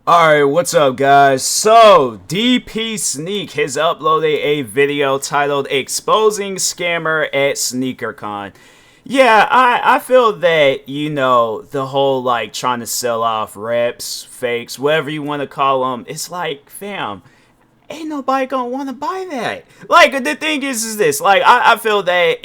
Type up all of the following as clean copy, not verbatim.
Alright, what's up guys? So, DP Sneak has uploaded a video titled Exposing Scammer at SneakerCon. Yeah, I feel that, the whole like trying to sell off reps, fakes, whatever you want to call them, it's like, fam, ain't nobody gonna want to buy that. Like, the thing is this, like, I feel that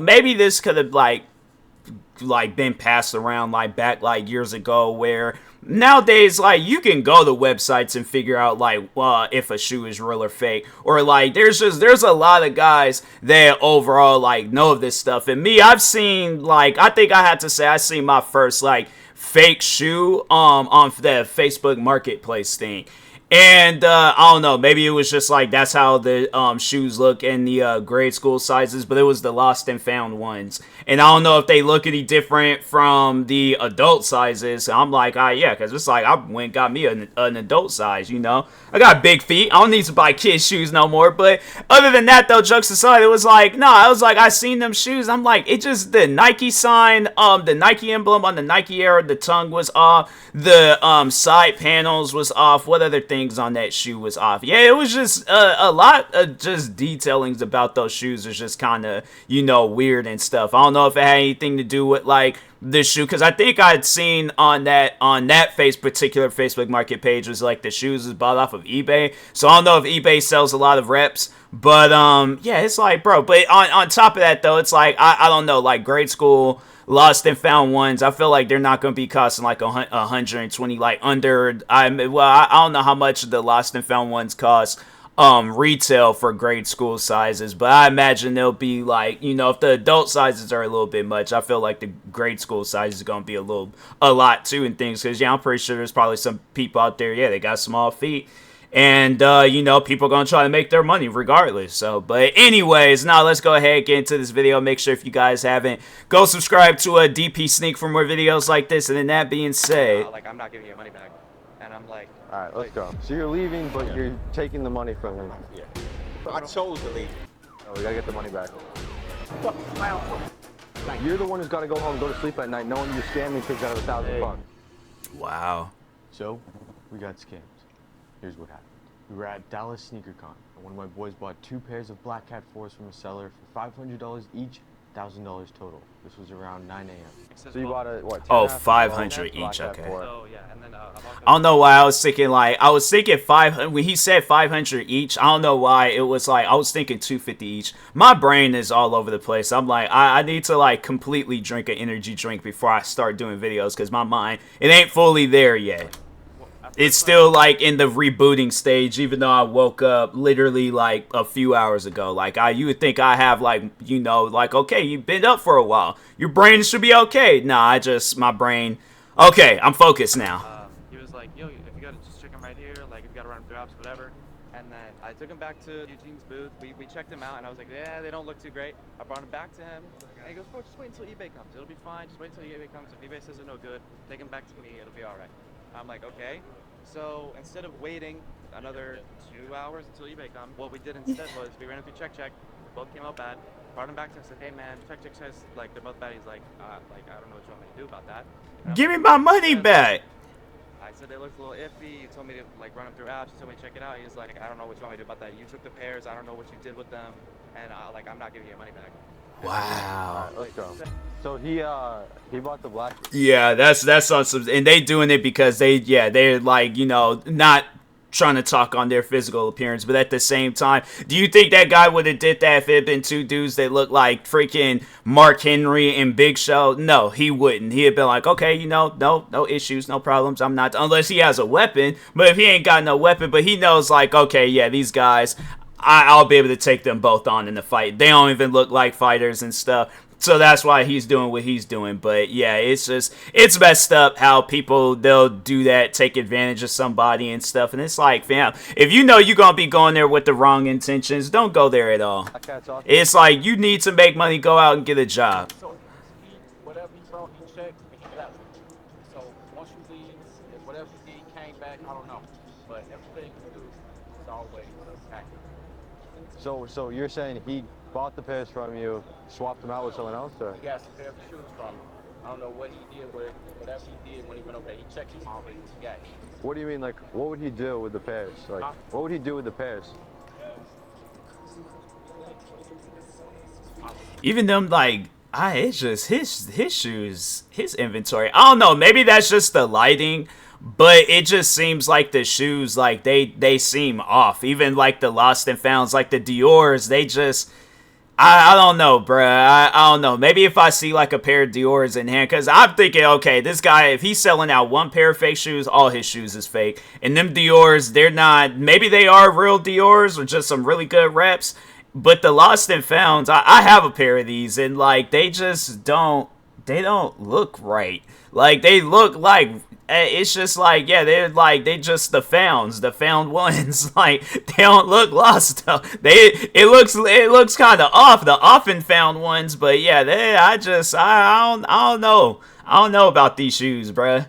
maybe this could have like been passed around like back like years ago where nowadays like you can go to websites and figure out like if a shoe is real or fake, or like there's a lot of guys that overall like know of this stuff. And me, I've seen, like, I think I had to say I seen my first like fake shoe on the Facebook marketplace thing. And I don't know, maybe it was just like that's how the shoes look in the grade school sizes, but it was the lost and found ones. And I don't know if they look any different from the adult sizes. I'm like, yeah, because it's like I went and got me an adult size, you know? I got big feet. I don't need to buy kids' shoes no more. But other than that, though, jokes aside, it was like, nah, I was like, I seen them shoes. I'm like, it just, the Nike sign, the Nike emblem on the Nike Air, the tongue was off. The side panels was off. What other things on that shoe was off? Yeah, it was just a lot of just detailings about those shoes was just kind of, weird and stuff. I don't know if it had anything to do with like this shoe, because I think I'd seen on that particular Facebook market page was like the shoes was bought off of eBay. So I don't know if eBay sells a lot of reps, but yeah, it's like, bro. But on top of that though, it's like I don't know, like grade school lost and found ones, I feel like they're not going to be costing like 120, like under, I don't know how much the lost and found ones cost retail for grade school sizes, but I imagine they'll be like, if the adult sizes are a little bit much, I feel like the grade school size is going to be a lot too and things, because yeah, I'm pretty sure there's probably some people out there, yeah, they got small feet. And, people are going to try to make their money regardless. So, but anyways, now let's go ahead and get into this video. Make sure if you guys haven't, go subscribe to a DP Sneak for more videos like this. And then that being said, like, I'm not giving you money back. And I'm like, all right, let's go. So you're leaving, but you're taking the money from him. Yeah. I chose to leave. Oh, we gotta get the money back. You're the one who's gotta go home, go to sleep at night, knowing you're scamming kids out of $1,000. wow. So, we got scammed. Here's what happened. We were at Dallas SneakerCon, and one of my boys bought 2 pairs of Black Cat 4s from a seller for $500 each, $1,000 total. This was around 9 a.m. So you bought a, what? Oh, 500 each, okay. So, yeah, and then, I don't know why I was thinking 500, when he said 500 each, I don't know why it was like, I was thinking 250 each. My brain is all over the place. I'm like, I need to like completely drink an energy drink before I start doing videos, because my mind, it ain't fully there yet. It's still like in the rebooting stage, even though I woke up literally like a few hours ago. Like you would think I have like, like, okay, you've been up for a while, your brain should be okay. Nah, my brain, okay, I'm focused now. He was like, yo, if you gotta just check him right here, like if you gotta run through apps, whatever. And then I took him back to Eugene's booth. We checked him out, and I was like, yeah, they don't look too great. I brought him back to him, and he goes, bro, just wait until eBay comes. It'll be fine. Just wait until eBay comes. If eBay says they're no good, take him back to me. It'll be all right. I'm like, okay. So instead of waiting another 2 hours until eBay comes, what we did instead was we ran it through check. Both came out bad. Brought him back to him and said, hey man, check says like they're both bad. He's like, I don't know what you want me to do about that. Give me my money back. I said they looked a little iffy. You told me to like run them through apps. You told me to check it out. He's like, I don't know what you want me to do about that. You took the pairs. I don't know what you did with them, and I'm not giving you your money back. Wow. Let's go. So he bought the black. Yeah, that's awesome. And they doing it because they're like, not trying to talk on their physical appearance, but at the same time, do you think that guy would have did that if it had been 2 dudes that looked like freaking Mark Henry and Big Show? No, he wouldn't. He'd been like, okay, no issues, no problems. I'm not, unless he has a weapon. But if he ain't got no weapon, but he knows like, okay, yeah, these guys, I'll be able to take them both on in the fight. They don't even look like fighters and stuff. So that's why he's doing what he's doing. But yeah, it's messed up how they'll do that, take advantage of somebody and stuff. And it's like, fam, if you know you're going to be going there with the wrong intentions, don't go there at all. It's like, you need to make money, go out and get a job. So whatever he brought, he checked, and he left. So once you leave, if whatever you did came back, I don't know. But everything you do is always accurate. So you're saying he bought the pairs from you, swapped them out with someone else, or? He got some pair of shoes from him. I don't know what he did, whatever he did when he went over there. He checked him already. He got it. What do you mean, like, what would he do with the pairs? Like, what would he do with the pairs? Even them, like, it's just his shoes, his inventory. I don't know. Maybe that's just the lighting, but it just seems like the shoes, like they seem off. Even like the lost and founds, like the Dior's, they just. I don't know, bruh. I don't know. Maybe if I see like a pair of Dior's in hand, because I'm thinking, okay, this guy, if he's selling out one pair of fake shoes, all his shoes is fake. And them Dior's, they're not, maybe they are real Dior's or just some really good reps. But the lost and founds, I have a pair of these, and like they just don't, they don't look right. Like they look like, it's just like, yeah, they just the found ones. Like they don't look lost though. It looks kind of off, the often found ones. But yeah, I don't know about these shoes, bruh.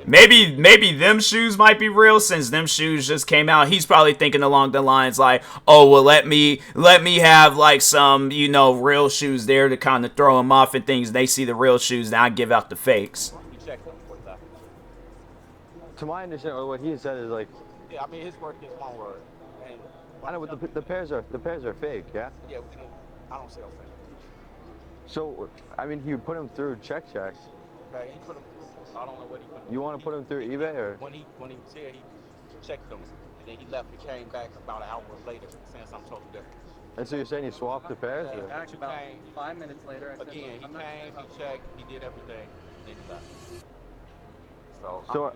Maybe them shoes might be real since them shoes just came out. He's probably thinking along the lines like, oh well, let me have like some, you know, real shoes there to kind of throw them off and things. They see the real shoes, then I give out the fakes. To my understanding, what he said is like, Yeah, I mean his word is one word. And I know, but the pairs are fake, yeah. Yeah, I don't sell fake. So I mean, you put them through checks. Okay, he put them. I don't know what he put them. You want to put them through eBay or? When he said he checked them, and then he left and came back about an hour later saying something totally different. And so you're saying you swapped the pairs? Or? Actually, about 5 minutes later, I said, Again, he came, he checked, he did everything, then he left. So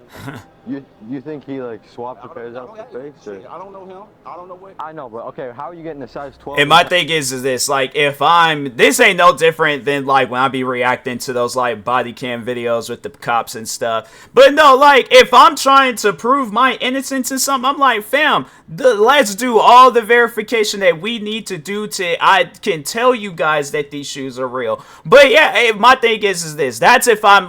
you think he like swapped the pairs out for fakes? Or? I don't know him. I don't know what. I know, but okay, how are you getting a size 12? And my thing is this, like, this ain't no different than, like, when I be reacting to those, like, body cam videos with the cops and stuff. But no, like, if I'm trying to prove my innocence in something, I'm like, fam, let's do all the verification that we need to do I can tell you guys that these shoes are real. But yeah, my thing is this, that's if I'm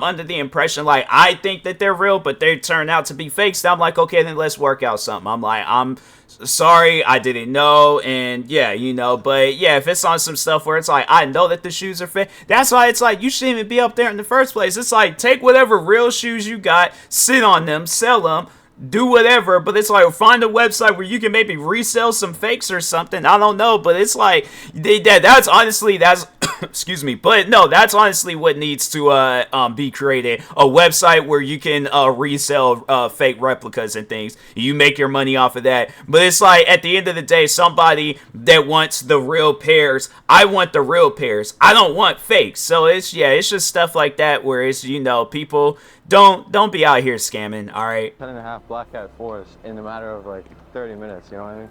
under the impression, like, I think that they're real, but they turn out to be fakes, then I'm like, okay, then let's work out something. I'm like, I'm sorry, I didn't know, and yeah, you know, but yeah, if it's on some stuff where it's like, I know that the shoes are fake, that's why it's like, you shouldn't even be up there in the first place. It's like, take whatever real shoes you got, sit on them, sell them, do whatever, but it's like, find a website where you can maybe resell some fakes or something. I don't know, but it's like, that's excuse me, but no, that's honestly what needs to be created, a website where you can resell fake replicas and things. You make your money off of that. But it's like, at the end of the day, somebody that wants the real pairs, I want the real pairs, I don't want fakes. So it's just stuff like that where it's, you know, people don't be out here scamming. All right, 10.5 Black Cat 4s in a matter of like 30 minutes, you know what I mean?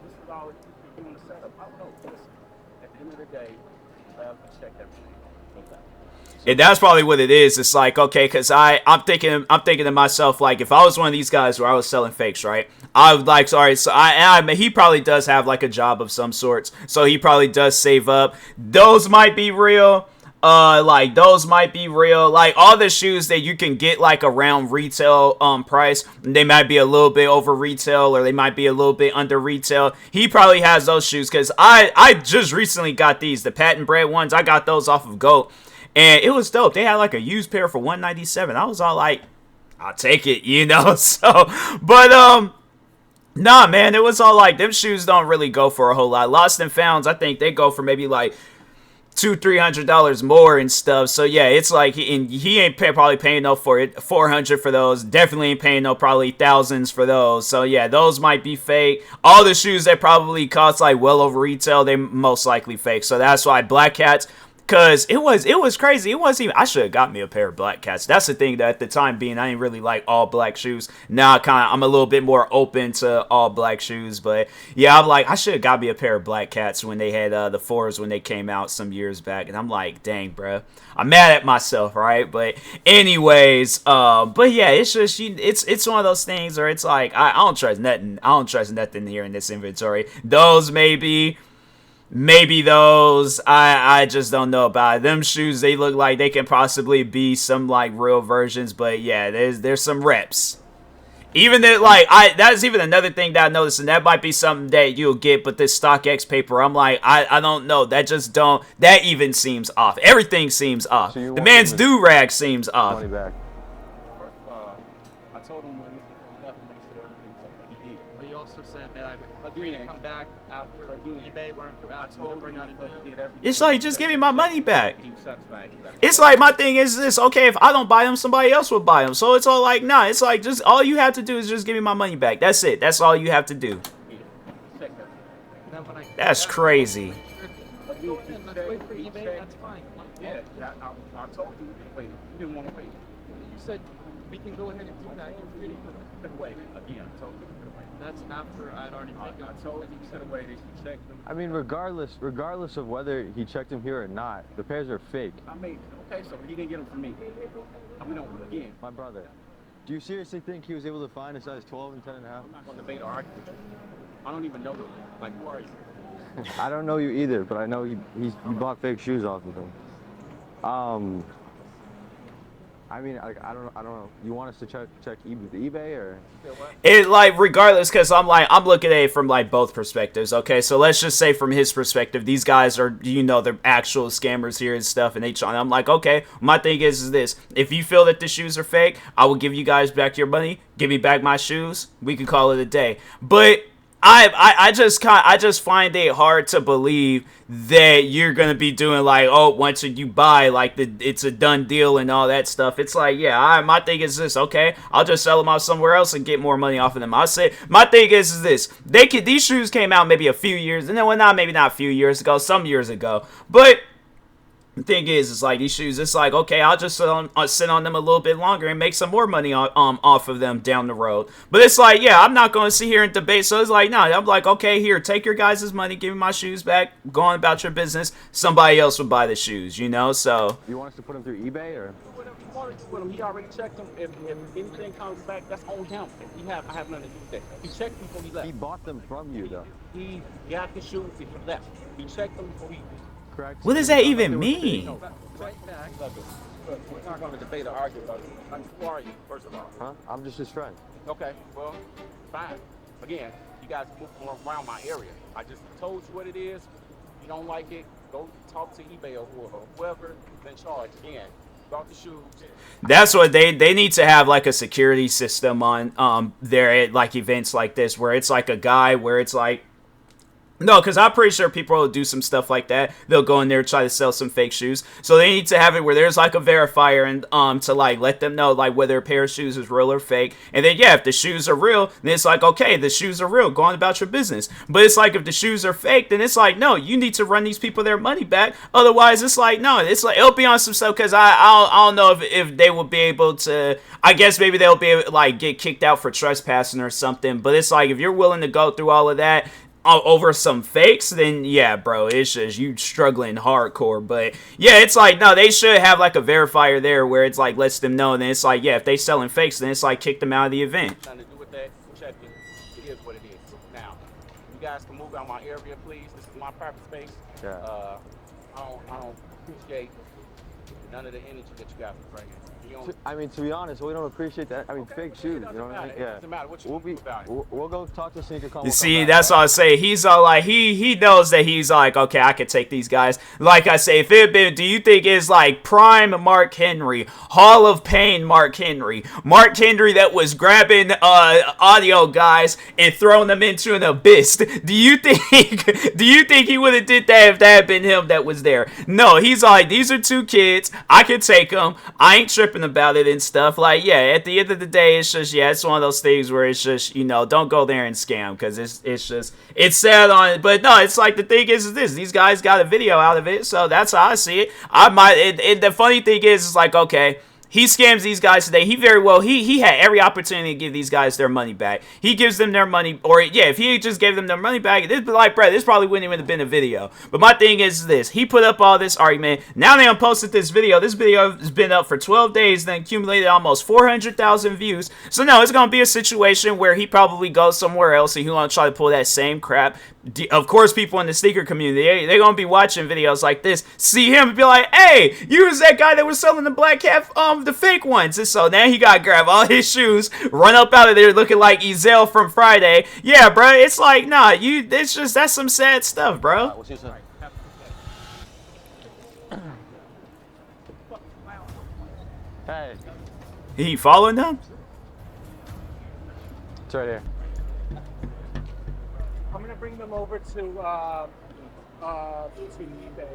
This is all you doing the setup. I don't know. Listen, at the end of the day, I have to check everything. and that's probably what it is. It's like, okay, because I'm thinking to myself, like, if I was one of these guys where I was selling fakes, right, I would like, sorry, so he probably does have like a job of some sorts, so he probably does save up. Those might be real. Those might be real. Like, all the shoes that you can get, like, around retail, price, they might be a little bit over retail, or they might be a little bit under retail. He probably has those shoes, because I just recently got these, the patent bred ones. I got those off of GOAT, and it was dope. They had, like, a used pair for $197. I was all like, I'll take it, you know, so, but, nah, man, it was all like, them shoes don't really go for a whole lot. Lost and Founds, I think they go for maybe, like, $200-300 more and stuff. So yeah, it's like he ain't probably paying no for it, $400 for those. Definitely ain't paying no probably thousands for those. So yeah, those might be fake. All the shoes that probably cost like well over retail, they most likely fake. So that's why Black Cats, because it was crazy. It wasn't even, I should have got me a pair of Black Cats. That's the thing, that at the time being, I didn't really like all black shoes. Now I'm a little bit more open to all black shoes. But yeah, I'm like, I should have got me a pair of Black Cats when they had the 4s when they came out some years back. And I'm like, dang, bro, I'm mad at myself, right? But anyways, but yeah, it's just, it's one of those things where it's like, I don't trust nothing. I don't trust nothing here in this inventory. Those Maybe those, I just don't know about it. Them shoes, they look like they can possibly be some like real versions, but yeah, there's some reps. Even that, like, that's even another thing that I noticed, and that might be something that you'll get, but this StockX paper, I'm like, I don't know. That just don't, that even seems off. Everything seems off. So the man's do-rag seems off. Money back. I told him when he left, make sure everything's okay. But he also said that I agreed to come back after eBay weren't I told him he did everything. It's like, just give me my money back. He was satisfied. It's like, my thing is this, okay, if I don't buy them, somebody else will buy them. So it's all like, nah, it's like, just all you have to do is just give me my money back. That's it. That's all you have to do. That's crazy. Let's wait for eBay, that's fine. Yeah, I told you, wait, you didn't want to wait. You said we can go ahead and do that. You really couldn't wait. Again, I told you you couldn't wait. That's after I'd already taken. I told you you should have waited. You checked them. I mean, regardless of whether he checked him here or not, the pairs are fake. I mean, okay, so he didn't get them from me. I mean, again. My brother, do you seriously think he was able to find a size 12 and 10 and a half? I'm not going to debate or argue with you. I don't even know you. Like, who are you? I don't know you either, but I know he bought fake shoes off of him. I mean, I don't know. You want us to check eBay or? It, like, regardless, because I'm looking at it from, like, both perspectives, okay? So let's just say from his perspective, these guys are, you know, they're actual scammers here and stuff, and I'm like, okay, my thing is this. If you feel that the shoes are fake, I will give you guys back your money. Give me back my shoes. We can call it a day. But I just find it hard to believe that you're gonna be doing like, oh, once you buy, like, it's a done deal and all that stuff. It's like, yeah, my thing is this, okay, I'll just sell them off somewhere else and get more money off of them. I say my thing is this: these shoes came out maybe a few years, and then maybe not a few years ago, some years ago, but. The thing is, it's like these shoes, it's like, okay, I'll just sit on them a little bit longer and make some more money off of them down the road. But it's like, yeah, I'm not going to sit here and debate. So it's like, no, I'm like, okay, here, take your guys' money, give me my shoes back, go on about your business. Somebody else will buy the shoes, you know, so. You want us to put them through eBay or? Whatever you want to do with him, he already checked them. If anything comes back, that's on him. I have nothing to do with that. He checked them before he left. He bought them from you, though. He got the shoes and he left. He checked them before he Correct. What does that even mean? No, right back. Look, we're not going to debate or argue about it. I mean, who are you, first of all? Huh? I'm just his friend. Okay, well, fine. Again, you guys move around my area. I just told you what it is. If you don't like it, go talk to eBay or whoever is in charge. Again, about the shoes. That's what they need to have, like, a security system on there at, like, events like this, where it's like a guy where it's like. No, because I'm pretty sure people will do some stuff like that. They'll go in there and try to sell some fake shoes. So they need to have it where there's like a verifier and to like let them know like whether a pair of shoes is real or fake. And then yeah, if the shoes are real, then it's like, okay, the shoes are real. Go on about your business. But it's like if the shoes are fake, then it's like, no, you need to run these people their money back. Otherwise, it's like, no, it's like it'll be on some stuff because I don't know if they will be able to. I guess maybe they'll be able to like get kicked out for trespassing or something. But it's like if you're willing to go through all of that over some fakes, then yeah, bro, it's just you struggling hardcore. But yeah, it's like, no, they should have like a verifier there where it's like lets them know. And then it's like, yeah, if they selling fakes, then it's like kick them out of the event. Nothing to do with that. Check it. It is what it is. Now, you guys can move out my area, please. This is my private space. Yeah. I don't appreciate none of the energy that you guys are bringing. I mean, to be honest, we don't appreciate that. I mean, Okay, fake shoes, you know what I mean? It Yeah. doesn't matter what you do about it. We'll go talk to SneakerCon. You see, that's all I say. He's all like, he knows that he's like, okay, I could take these guys. Like I say, if it had been, do you think it's like prime Mark Henry, Hall of Pain Mark Henry that was grabbing audio guys and throwing them into an abyss? Do you think he would have did that if that had been him that was there? No, he's like, these are two kids. I can take them. I ain't tripping about it and stuff. Like, yeah, at the end of the day, it's just, yeah, it's one of those things where it's just, you know, don't go there and scam because it's sad on it. But no, it's like the thing is this: these guys got a video out of it, so that's how I see it. The funny thing is like, okay, he scams these guys today. He very well, he had every opportunity to give these guys their money back. He gives them their money, or yeah, if he just gave them their money back, this like, bro, this probably wouldn't even have been a video. But my thing is this: he put up all this argument. Now they posted this video. This video has been up for 12 days, then accumulated almost 400,000 views. So no, it's gonna be a situation where he probably goes somewhere else and he wanna try to pull that same crap. of course, people in the sneaker community, they're gonna be watching videos like this, see him and be like, hey, you was that guy that was selling the Black Cat, the fake ones. And so now he gotta grab all his shoes, run up out of there looking like Ezel from Friday. Yeah, bro, it's like, nah, that's some sad stuff, bro. What's your son? Hey. He following them? It's right here. I'm gonna bring them over to eBay.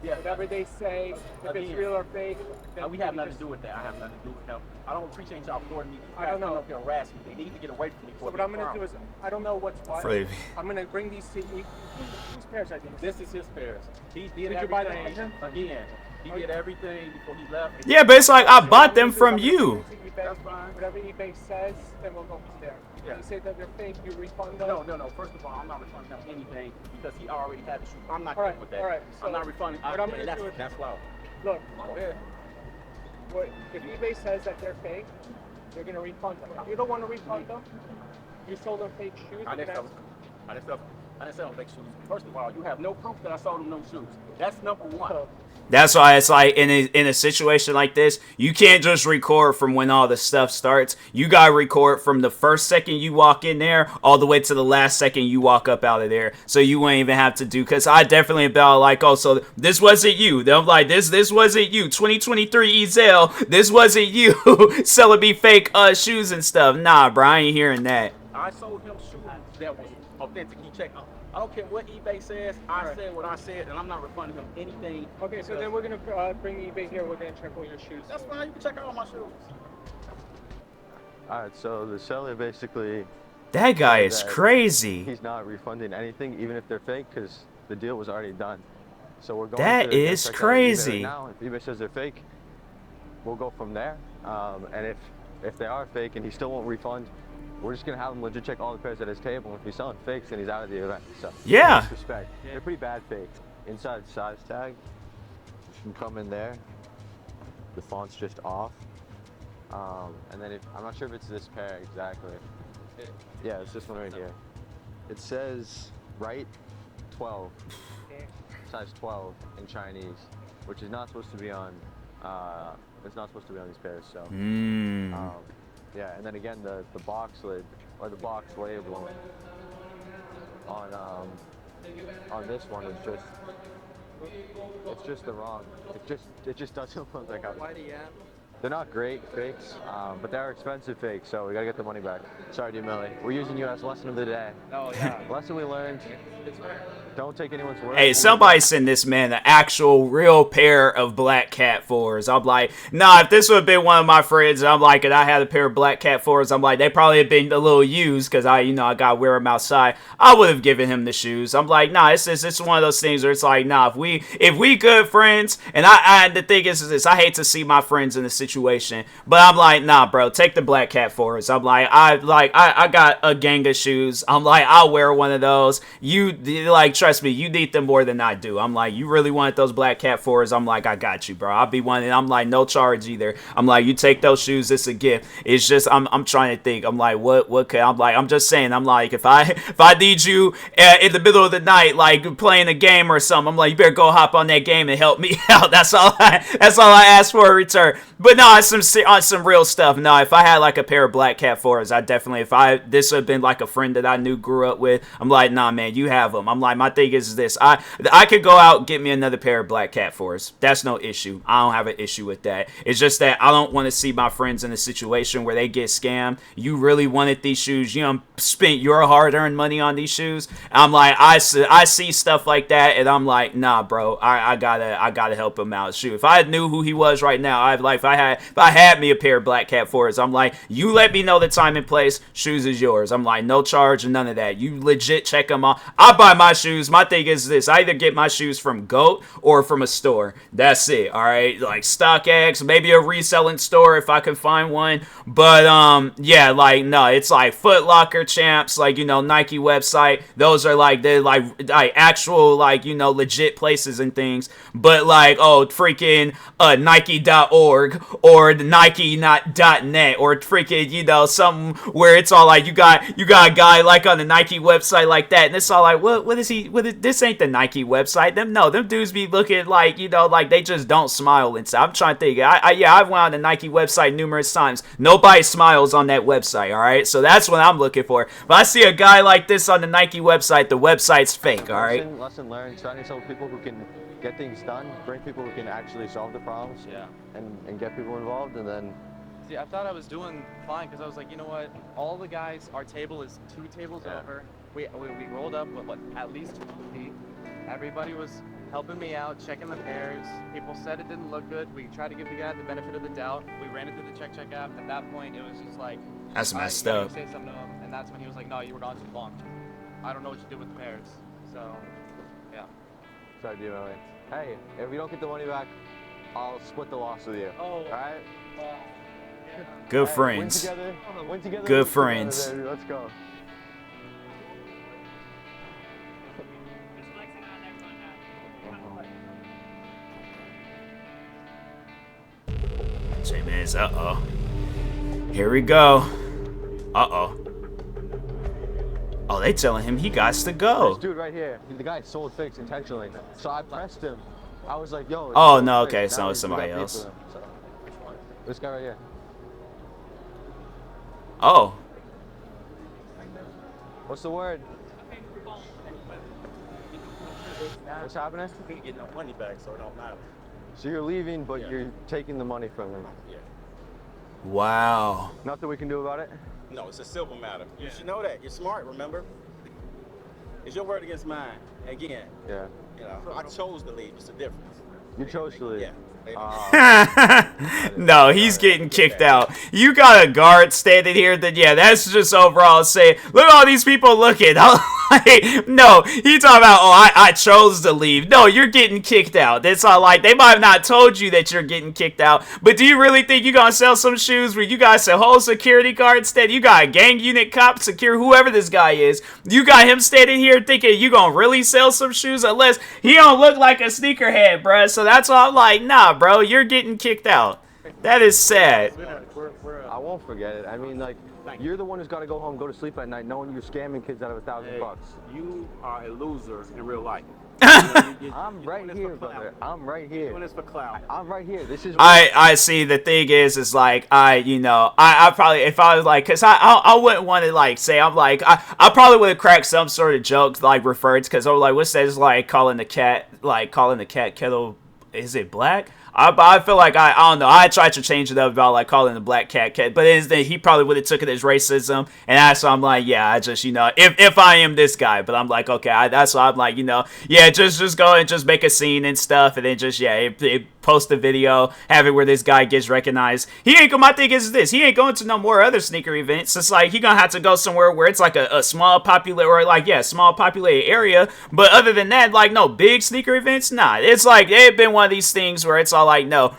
Yeah, whatever they say, if it's real or fake. We have nothing to do with that. I have nothing to do with them. I don't appreciate y'all throwing me. I don't know if they're harassing me. They need to get away from me. So what I'm gonna do is, I don't know what's what. Flavy. I'm gonna bring these to whose pairs I think. This is his pairs. He did you buy them everything from again. He did everything before he left. Yeah, but it's like, I bought them from you. That's fine. Whatever eBay says, then we'll go from there. Yeah. You say that they're fake, you refund them? No. First of all, I'm not refunding him anything because he already had the shoe. I'm not All right, good with that. all right, I'm so not refunding. what I'm gonna do is- That's low. Look, Go ahead. if eBay says that they're fake, they're gonna refund them. If you don't want to refund them, you sold them fake shoes. I didn't sell fake shoes. First of all, you have no proof that I sold him no shoes. That's number one. That's why it's like, in a situation like this, you can't just record from when all the stuff starts. You gotta record from the first second you walk in there all the way to the last second you walk up out of there. So you won't even have to do, because I definitely about like, oh, so this wasn't you. I'm like, this wasn't you. 2023 Ezel, this wasn't you selling me fake shoes and stuff. Nah, bro, I ain't hearing that. I sold him shoes that was authentic. He checked. I don't care what eBay says. I said what I said, and I'm not refunding him anything. Okay, so then we're gonna bring eBay here. We're gonna check all your shoes. That's fine. You can check out all my shoes. All right, so the seller basically That guy is that crazy. he's not refunding anything, even if they're fake, because the deal was already done. So we're going That to is check out eBay crazy. right now. If eBay says they're fake, we'll go from there. And if they are fake and he still won't refund, we're just gonna have him legit check all the pairs at his table. If he's selling fakes, then he's out of the event. So Yeah. disrespect. They're pretty bad fakes. Inside size tag can come in there. The font's just off. And then I'm not sure if it's this pair exactly. Yeah, it's this one right here. It says right 12, size 12 in Chinese, which is not supposed to be on. It's not supposed to be on these pairs. So. Yeah, and then again, the box lid or the box label on this one is just the wrong. It just doesn't look like they're not great fakes, but they're expensive fakes, so we gotta get the money back. Sorry, Millie. We're using you as lesson of the day. Oh yeah. Lesson we learned. Don't take anyone's word. Hey, somebody send this man an actual real pair of Black Cat 4s. I'm like, nah, if this would have been one of my friends, I'm like, and I had a pair of Black Cat 4s, I'm like, they probably have been a little used, because I gotta wear them outside. I would have given him the shoes. I'm like, nah, it's one of those things where it's like, nah, if we good friends, and the thing is this, I hate to see my friends in a situation, but I'm like, nah, bro, take the Black Cat 4s. I'm like, I got a gang of shoes. I'm like, I'll wear one of those. Trust me, you need them more than I do. I'm like, you really wanted those Black Cat 4s? I'm like, I got you, bro. I'll be one. And I'm like, no charge either. I'm like, you take those shoes, it's a gift. It's just, I'm trying to think. I'm like, what could, I'm just saying, I'm like, if I need you in the middle of the night, like playing a game or something, I'm like, you better go hop on that game and help me out. That's all I ask for in return. But no, on some real stuff. No, if I had like a pair of Black Cat 4s, I definitely, this would have been like a friend that I knew, grew up with, I'm like, nah, man, you have them. I'm like, my thing is this, I could go out and get me another pair of Black Cat 4s. That's no issue. I don't have an issue with that. It's just that I don't want to see my friends in a situation where they get scammed. You really wanted these shoes. You spent your hard-earned money on these shoes. I'm like, I see stuff like that, and I'm like, nah, bro, I gotta help him out. Shoot, if I knew who he was right now, if I had me a pair of Black Cat 4s, I'm like, you let me know the time and place. Shoes is yours. I'm like, no charge and none of that. You legit check them out. I buy my shoes. My thing is this: I either get my shoes from GOAT or from a store. That's it. All right, like StockX, maybe a reselling store if I can find one. But yeah, like no, it's like Foot Locker, Champs, like Nike website. Those are they're actual legit places and things. But like freaking Nike.org or the Nike .net or freaking, you know, something where it's all like you got a guy like on the Nike website like that, and it's all like, what is he? This ain't the Nike website. Them dudes be looking like, you know, like they just don't smile inside. I'm trying to think. I've went on the Nike website numerous times. Nobody smiles on that website. All right, so that's what I'm looking for. But I see a guy like this on the Nike website. The website's fake. All right. Lesson learned. Surround yourself with people who can get things done. Bring people who can actually solve the problems. Yeah. And get people involved, and then. See, I thought I was doing fine because I was like, you know what? All the guys, our table is 2 tables over. We rolled up with what, at least 2 feet. Everybody was helping me out, checking the pairs. People said it didn't look good. We tried to give the guy the benefit of the doubt. We ran it through the check app. At that point, it was just like, That's messed up. Say something to him, and that's when he was like, no, you were gone too long. I don't know what you did with the pairs. So, yeah. Sorry, D-Melly. Hey, if we don't get the money back, I'll split the loss with you. Oh. All right? Good friends. Win together. Good friends. Together, let's go. J-Man's, uh-oh. Here we go. Uh-oh. Oh, they telling him he got to go. This dude right here, the guy sold fakes intentionally. So I pressed him. I was like, yo. Oh, no, okay, so it's somebody else. So, this guy right here. Oh. What's the word? What's happening? We ain't getting no money back, so it don't matter. So you're leaving, but you're taking the money from him. Yeah. Wow. Nothing we can do about it? No, it's a civil matter. You should know that. You're smart, remember? It's your word against mine. Again, Yeah. you know, I chose to leave. It's a difference. You chose to leave. Yeah. No, he's getting kicked out. You got a guard standing here, then yeah, that's just overall saying, look at all these people looking. Like, no, he talking about, oh, I chose to leave. No, you're getting kicked out. That's all like, they might have not told you that you're getting kicked out, but do you really think you're going to sell some shoes where you got a whole security guard instead? You got a gang unit cop, secure, whoever this guy is. You got him standing here thinking you going to really sell some shoes unless he don't look like a sneakerhead, bruh. So that's why I'm like, nah, bro, you're getting kicked out. That is sad. I won't forget it. I mean, like, you're the one who's got to go home, go to sleep at night, knowing you're scamming kids out of $1,000. You are a loser in real life. I'm right here, brother. I'm right here. Doing this for clout. I'm right here. This is. I see. The thing is like, I probably, if I was like, cause I wouldn't want to like say, I'm like, I probably would have cracked some sort of joke like referred to, cause I was like, what's that? It's like calling the cat kettle, is it black? I feel like I don't know. I tried to change it up about like calling the black cat, but he probably would have took it as racism, and that's why I'm like, yeah, I just, if I am this guy, but I'm like, okay, that's why I'm like, yeah, just go and just make a scene and stuff, and then just post the video, have it where this guy gets recognized. My thing is this, he ain't going to no more other sneaker events. It's like he gonna have to go somewhere where it's like a small populated, or like, yeah, small populated area. But other than that, like, no big sneaker events, nah. It's like it been one of these things where it's all like, no,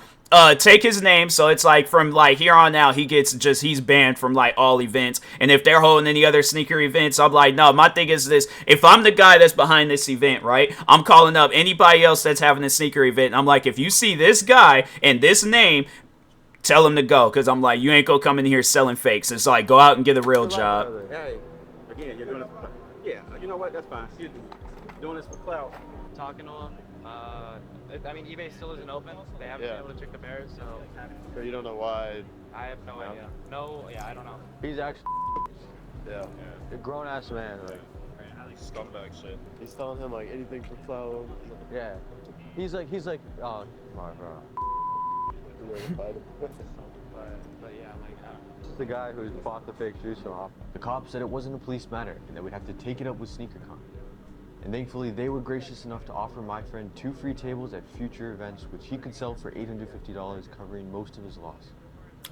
take his name, so it's like from like here on out he's banned from like all events. And if they're holding any other sneaker events, I'm like, no, my thing is this, if I'm the guy that's behind this event, right, I'm calling up anybody else that's having a sneaker event, and I'm like, if you see this guy and this name, tell him to go, because I'm like, you ain't gonna come in here selling fakes. It's like, go out and get a real job. Hey, again, you're doing it for, yeah, you know what, that's fine. You're doing this for clout. Talking to him. I mean, eBay still isn't open. They haven't been able to check the pairs, so. So you don't know why? I have no idea. I don't know. He's actually Yeah. a grown-ass man. Like, Scumbag shit. He's telling him like anything for clout. yeah. He's like, oh, come on, bro. But yeah, like. This is the guy who's bought the fake shoes from off. The cop said it wasn't a police matter and that we'd have to take it up with SneakerCon. And thankfully, they were gracious enough to offer my friend 2 free tables at future events, which he could sell for $850, covering most of his loss.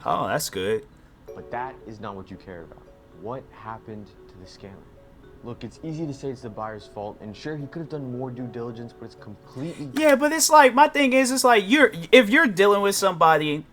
Oh, that's good. But that is not what you care about. What happened to the scammer? Look, it's easy to say it's the buyer's fault, and sure, he could have done more due diligence, but it's completely... Yeah, but it's like, my thing is, it's like, if you're dealing with somebody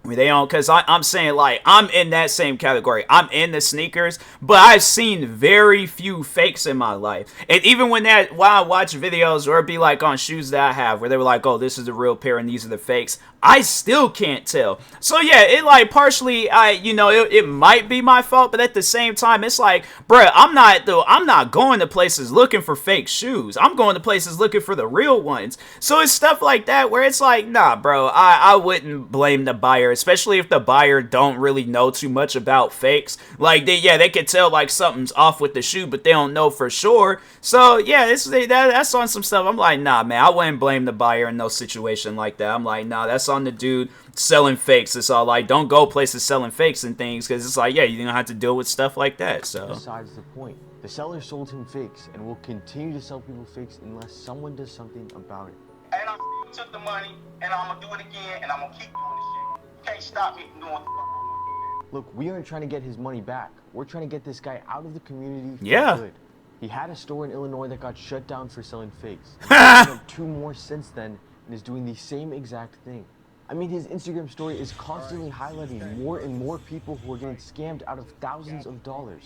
I mean, they don't, because I'm saying, like, I'm in that same category. I'm in the sneakers, but I've seen very few fakes in my life. And even when while I watch videos, or it'd be like on shoes that I have, where they were like, oh, this is the real pair and these are the fakes, I still can't tell. So yeah, it like partially, it might be my fault, but at the same time, it's like, bruh, I'm not going to places looking for fake shoes. I'm going to places looking for the real ones. So it's stuff like that where it's like, nah, bro, I wouldn't blame the buyer, especially if the buyer don't really know too much about fakes. Like, they could tell like something's off with the shoe, but they don't know for sure. So yeah, that's on some stuff. I'm like, nah, man, I wouldn't blame the buyer in no situation like that. I'm like, nah, that's on the dude selling fakes. It's all like, don't go places selling fakes and things, because it's like, yeah, you're gonna have to deal with stuff like that. So besides the point, the seller sold him fakes and will continue to sell people fakes unless someone does something about it. And I took the money, and I'm gonna do it again, and I'm gonna keep doing this shit. You can't stop me from doing what the fuck I want to do. Look, we aren't trying to get his money back. We're trying to get this guy out of the community for Yeah. good. He had a store in Illinois that got shut down for selling fakes. He's up 2 more since then and is doing the same exact thing. I mean, his Instagram story is constantly highlighting more and more people who are getting scammed out of thousands of dollars.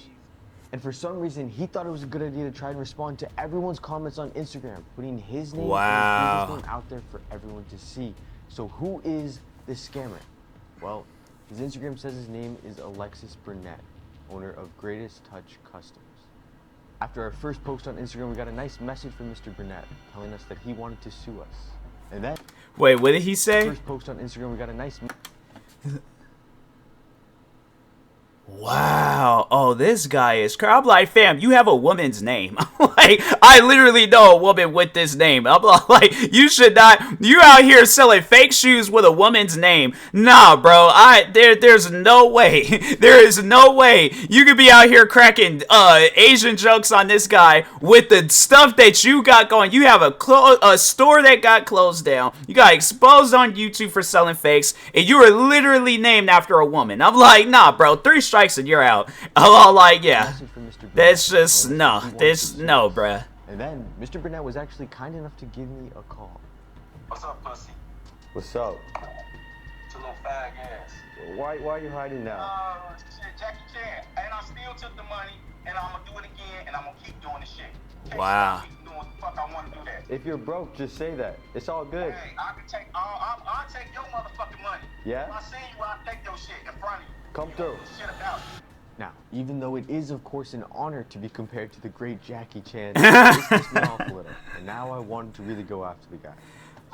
And for some reason, he thought it was a good idea to try and respond to everyone's comments on Instagram, putting his name and his business name out there for everyone to see. So who is this scammer? Well, his Instagram says his name is Alexis Burnett, owner of Greatest Touch Customs. After our first post on Instagram, we got a nice message from Mr. Burnett telling us that he wanted to sue us. And then, wait, what did he say? first post on Instagram, we got a nice. Wow. Oh, this guy is crazy. I'm like, fam, you have a woman's name. Like, I literally know a woman with this name. I'm like, you should not. You out here selling fake shoes with a woman's name. Nah, bro. There's no way. There is no way you could be out here cracking Asian jokes on this guy with the stuff that you got going. You have a store that got closed down. You got exposed on YouTube for selling fakes, and you were literally named after a woman. I'm like, nah, bro. 3 strikes and you're out. I'm all like, yeah. That's just no. There's no, bruh. And then Mr. Burnett was actually kind enough to give me a call. What's up, pussy? What's up? It's a little fag ass. Why are you hiding now? Shit, Jackie Chan. And I still took the money, and I'm gonna do it again, and I'm gonna keep doing this shit. Can't Wow. stop me from doing what the fuck I want to do that. If you're broke, just say that. It's all good. Hey, I can take, I'll take your motherfucking money. Yeah? If I see you, I'll take your shit in front of you. Come You through. know this shit about you. Now, even though it is of course an honor to be compared to the great Jackie Chan, this pissed me off a little. And now I wanted to really go after the guy.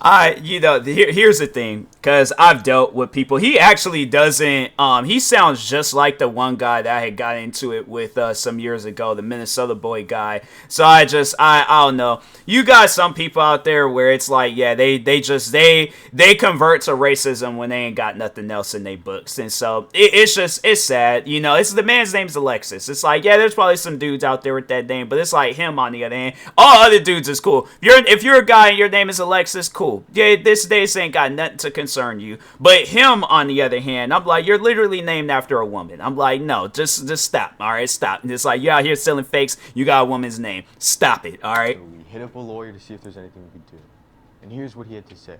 Here's the thing, because I've dealt with people. He actually doesn't, he sounds just like the one guy that I had got into it with some years ago, the Minnesota boy guy. So I don't know. You got some people out there where it's like, yeah, they convert to racism when they ain't got nothing else in their books. And so it's sad. You know, it's the man's name's Alexis. It's like, yeah, there's probably some dudes out there with that name, but it's like him on the other hand. All other dudes is cool. If you're a guy and your name is Alexis, cool. Yeah, this ain't got nothing to concern you. But him, on the other hand, I'm like, you're literally named after a woman. I'm like, no, just stop. All right, stop. It's like, you're out here selling fakes. You got a woman's name. Stop it. All right. So we hit up a lawyer to see if there's anything we could do. And here's what he had to say.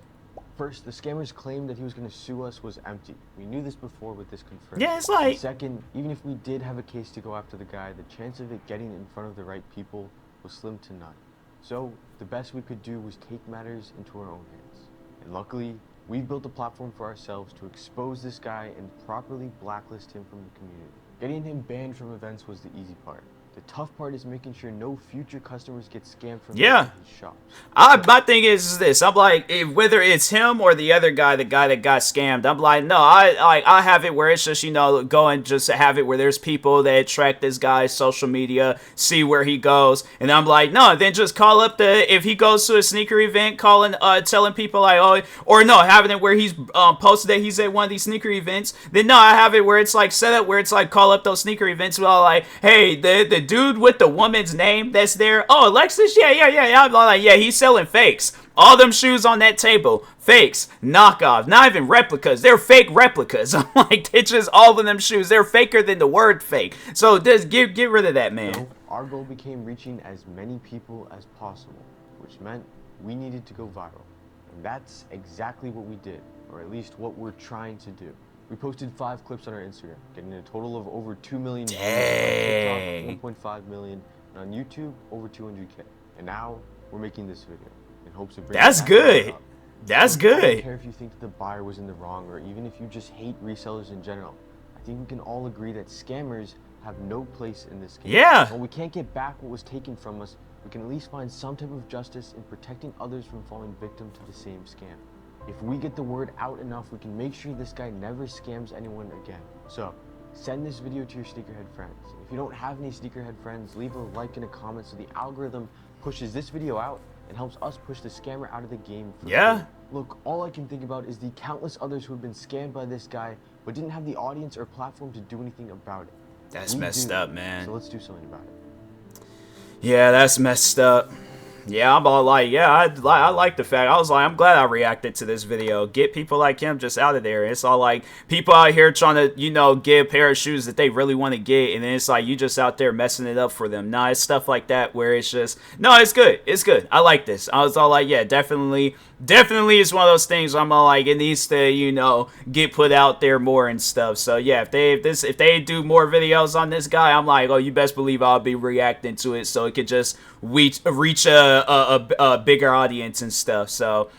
First, the scammer's claim that he was going to sue us was empty. We knew this before, but this confirmed. Yeah, it's like. And second, even if we did have a case to go after the guy, the chance of it getting in front of the right people was slim to none. So the best we could do was take matters into our own hands. And luckily, we built a platform for ourselves to expose this guy and properly blacklist him from the community. Getting him banned from events was the easy part. The tough part is making sure no future customers get scammed from his shops. My thing is this. I'm like, whether it's him or the other guy, the guy that got scammed, I'm like, no, I have it where it's just, go and just have it where there's people that track this guy's social media, see where he goes. And I'm like, no, then just call up if he goes to a sneaker event, telling people like, oh, or no, having it where he's posted that he's at one of these sneaker events. Then no, I have it where it's like set up where it's like call up those sneaker events. Well, like, hey, the dude with the woman's name that's there. Oh, Alexis, yeah. I'm like, yeah, he's selling fakes. All them shoes on that table, fakes, knockoff, not even replicas. They're fake replicas. I'm like, it's just all of them shoes. They're faker than the word fake. So just get rid of that, man. So our goal became reaching as many people as possible, which meant we needed to go viral. And that's exactly what we did, or at least what we're trying to do. We posted 5 clips on our Instagram, getting a total of over 2 million views. Dang. On TikTok, 1.5 million, and on YouTube, over 200K. And now, we're making this video in hopes of bringing That's that number good. up. That's Look, I don't good. care if you think that the buyer was in the wrong, or even if you just hate resellers in general. I think we can all agree that scammers have no place in this game. Yeah. While we can't get back what was taken from us, we can at least find some type of justice in protecting others from falling victim to the same scam. If we get the word out enough, we can make sure this guy never scams anyone again. So, send this video to your sneakerhead friends. If you don't have any sneakerhead friends, leave a like and a comment so the algorithm pushes this video out and helps us push the scammer out of the game for Yeah. free. Look, all I can think about is the countless others who have been scammed by this guy, but didn't have the audience or platform to do anything about it. That's We messed do, up, man. So let's do something about it. Yeah, that's messed up. Yeah, I'm all like, yeah, I like the fact. I was like, I'm glad I reacted to this video. Get people like him just out of there. It's all like people out here trying to, you know, get a pair of shoes that they really want to get, and then it's like you just out there messing it up for them. Nah, it's stuff like that where it's just, no, it's good. It's good. I like this. I was all like, yeah, definitely it's one of those things where I'm all like, it needs to, you know, get put out there more and stuff. So yeah, if they do more videos on this guy, I'm like, oh, you best believe I'll be reacting to it so it could just reach a bigger audience and stuff. So,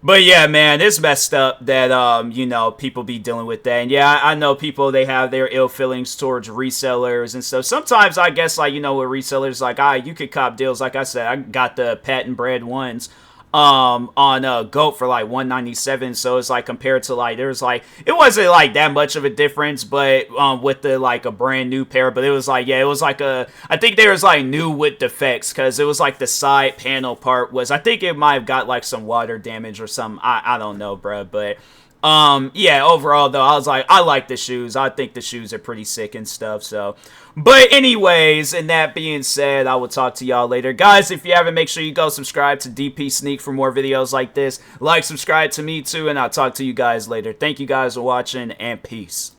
but yeah, man, it's messed up that you know, people be dealing with that. And yeah, I know people, they have their ill feelings towards resellers and stuff. Sometimes I guess, like, you know, with resellers, like, you could cop deals. Like I said, I got the patent bred ones on GOAT for like $197. So it's like, compared to like, there's like, it wasn't like that much of a difference, but with the like a brand new pair. But it was like, yeah, it was like I think there was like new with defects, because it was like the side panel part was, I think it might have got like some water damage or something. I don't know, bro. But yeah, overall though, I was like, I like the shoes. I think the shoes are pretty sick and stuff. So, but anyways, and that being said, I will talk to y'all later. Guys, if you haven't, make sure you go subscribe to DP Sneak for more videos like this. Like, subscribe to me too, and I'll talk to you guys later. Thank you guys for watching, and peace.